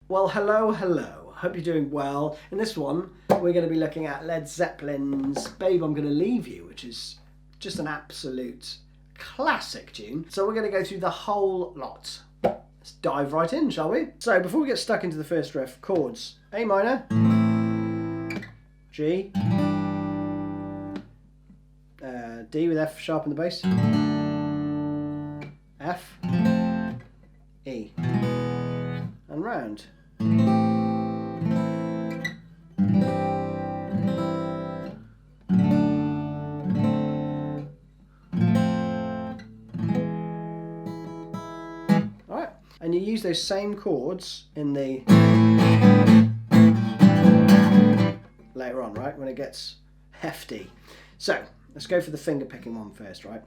Well, hello. Hope you're doing well. In this one, we're going to be looking at Led Zeppelin's Babe, I'm Gonna Leave You, which is just an absolute classic tune. So we're going to go through the whole lot. Let's dive right in, shall we? So before we get stuck into the first riff, chords. A minor, G, D with F sharp in the bass, F, E, and round. Alright, and you use those same chords in the later on, right, when it gets hefty. So let's go for the finger picking one first, right?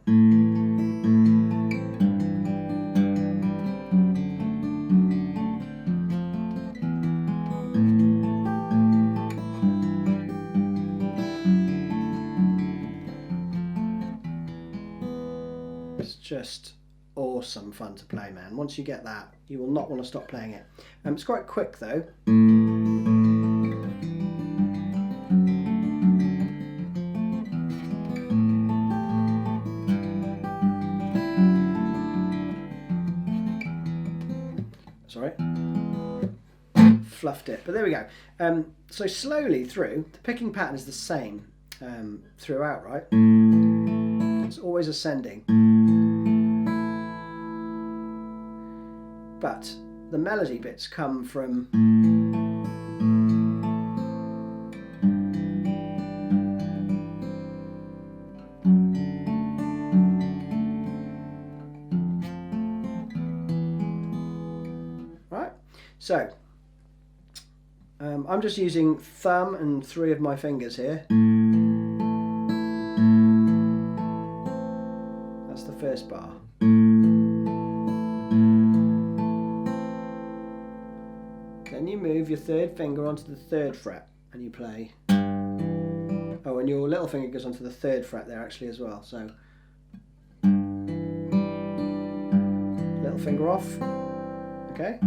It's just awesome fun to play, man. Once you get that, you will not want to stop playing it. It's quite quick though. Sorry, fluffed it, but there we go. So slowly through, the picking pattern is the same throughout, right? It's always ascending, but the melody bits come from right. So I'm just using thumb and 3 of my fingers here. That's the first bar. Then you move your 3rd finger onto the 3rd fret and you play. Oh, and your little finger goes onto the 3rd fret there actually as well. So little finger off. Okay.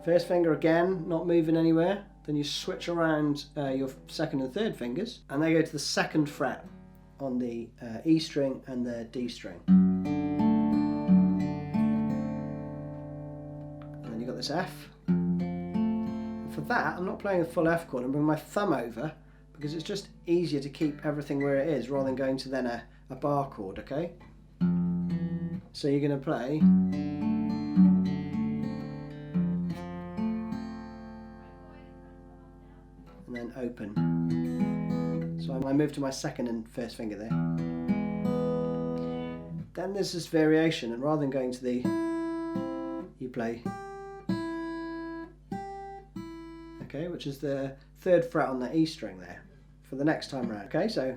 First finger again, not moving anywhere. Then you switch around your 2nd and 3rd fingers and they go to the 2nd fret on the E string and the D string. And then you've got this F. And for that, I'm not playing a full F chord, I'm bringing my thumb over because it's just easier to keep everything where it is rather than going to then a bar chord, okay? So you're going to play and then open. So I move to my 2nd and 1st finger there. Then there's this variation, and rather than going to the, you play, okay, which is the 3rd fret on the E string there for the next time round. Okay, so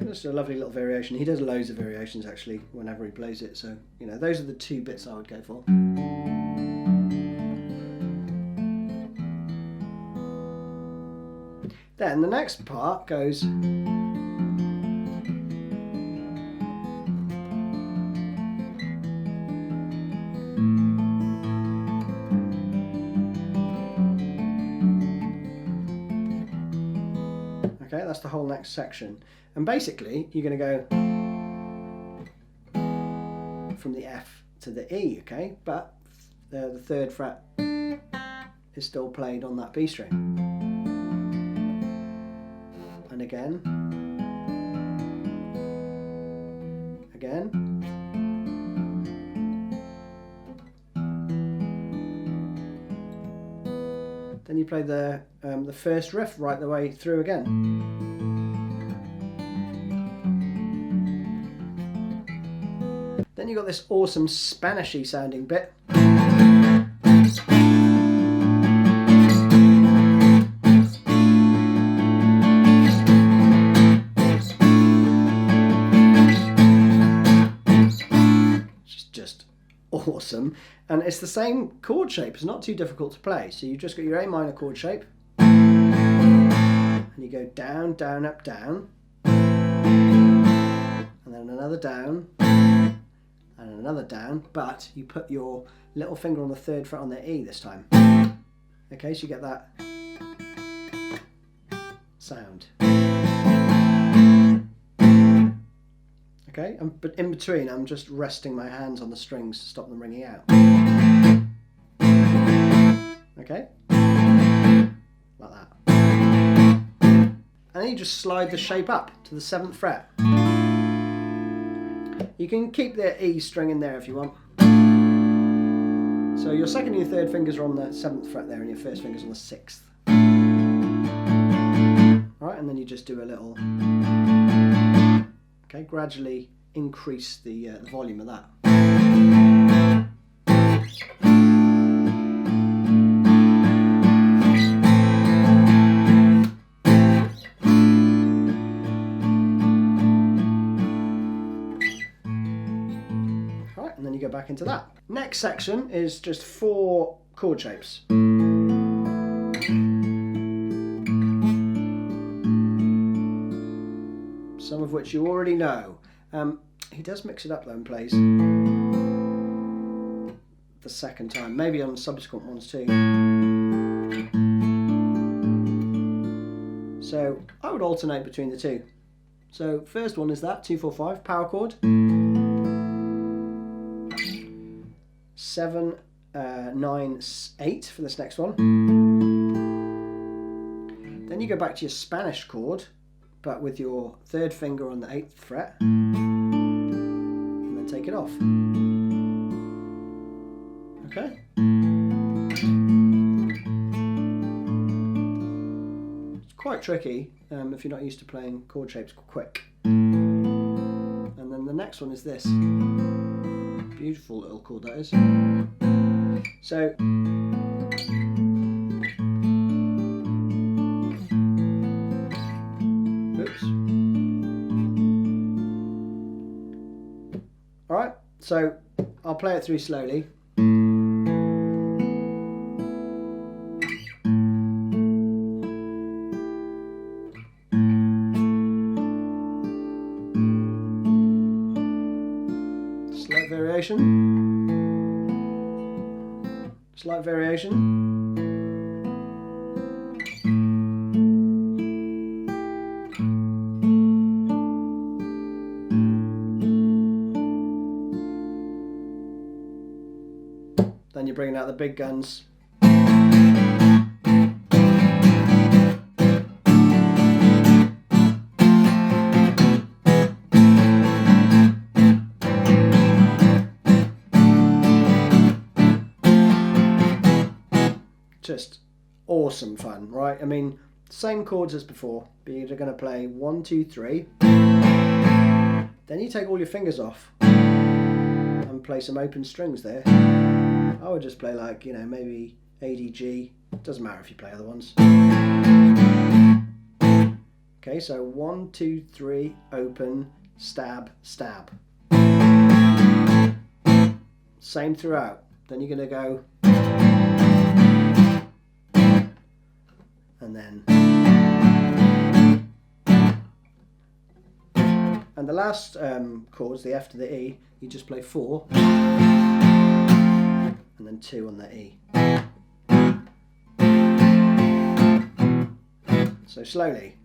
just a lovely little variation. He does loads of variations actually whenever he plays it, so you know, those are the 2 bits I would go for. Then the next part goes okay, that's the whole next section. And basically you're going to go from the F to the E, okay? But the 3rd fret is still played on that B string. And again, then you play the first riff right the way through again. Then you got this awesome Spanishy sounding bit. Awesome, and it's the same chord shape. It's not too difficult to play. So you've just got your A minor chord shape and you go down, down, up, down, another down, and another down, but you put your little finger on the 3rd fret on the E this time. Okay, so you get that sound. Okay, but in between I'm just resting my hands on the strings to stop them ringing out. Okay, like that. And then you just slide the shape up to the 7th fret. You can keep the E string in there if you want. So your 2nd and your 3rd fingers are on the 7th fret there, and your 1st finger's on the 6th. Alright, and then you just do a little... Okay, gradually increase the volume of that. Alright, and then you go back into that. Next section is just 4 chord shapes. Some of which you already know. He does mix it up though and plays the 2nd time, maybe on subsequent ones too. So I would alternate between the 2. So first one is that 2-4-5 power chord, 7, 9, 8 for this next one. Then you go back to your Spanish chord, but with your 3rd finger on the 8th fret, and then take it off. Okay. It's quite tricky if you're not used to playing chord shapes quick. And then the next one is this. Beautiful little chord that is. So alright, so I'll play it through slowly. Slight variation. Slight variation. Then you're bringing out the big guns. Just awesome fun, right? I mean, same chords as before, but you're going to play 1, 2, 3. Then you take all your fingers off and play some open strings there. I would just play like, you know, maybe A, D, G. Doesn't matter if you play other ones. Okay, so 1, 2, 3, open, stab, stab. Same throughout. Then you're going to go, and then, and the last chords, the F to the E, you just play 4. And then 2 on the E. So slowly.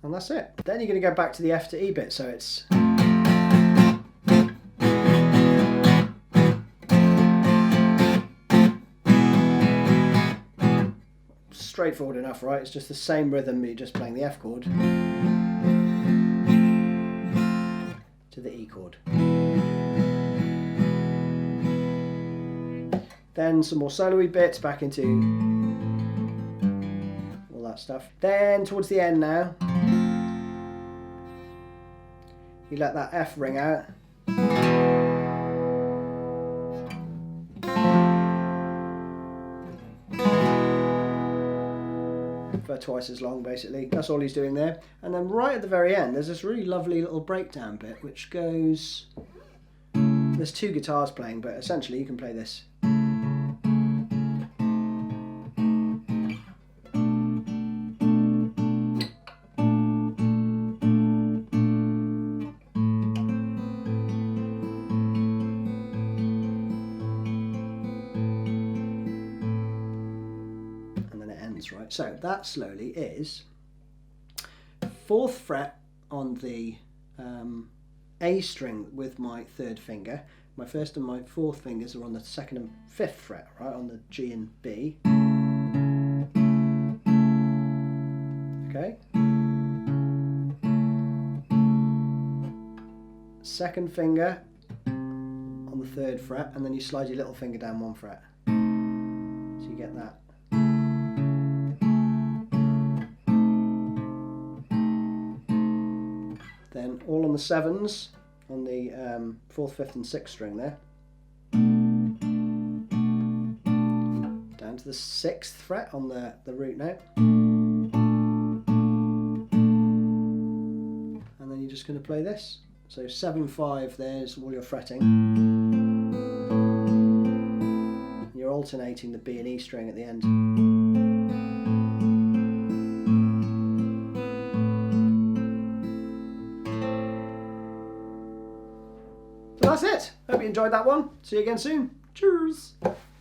And that's it. Then you're going to go back to the F to E bit, so it's straightforward enough, right? It's just the same rhythm, you're just playing the F chord to the E chord. Then some more solo-y bits back into all that stuff. Then towards the end now, you let that F ring out. for twice as long, basically. That's all he's doing there. And then right at the very end, there's this really lovely little breakdown bit, which goes... There's two guitars playing, but essentially you can play this. Right, so that slowly is 4th fret on the A string with my 3rd finger. My 1st and my 4th fingers are on the 2nd and 5th fret, right, on the G and B. Okay. 2nd finger on the 3rd fret, and then you slide your little finger down 1 fret. So you get that. Then all on the 7s on the 4th, 5th and 6th string there. Down to the 6th fret on the root note. And then you're just going to play this. So 7, 5, there's all your fretting. You're alternating the B and E string at the end. That's it. Hope you enjoyed that one. See you again soon. Cheers.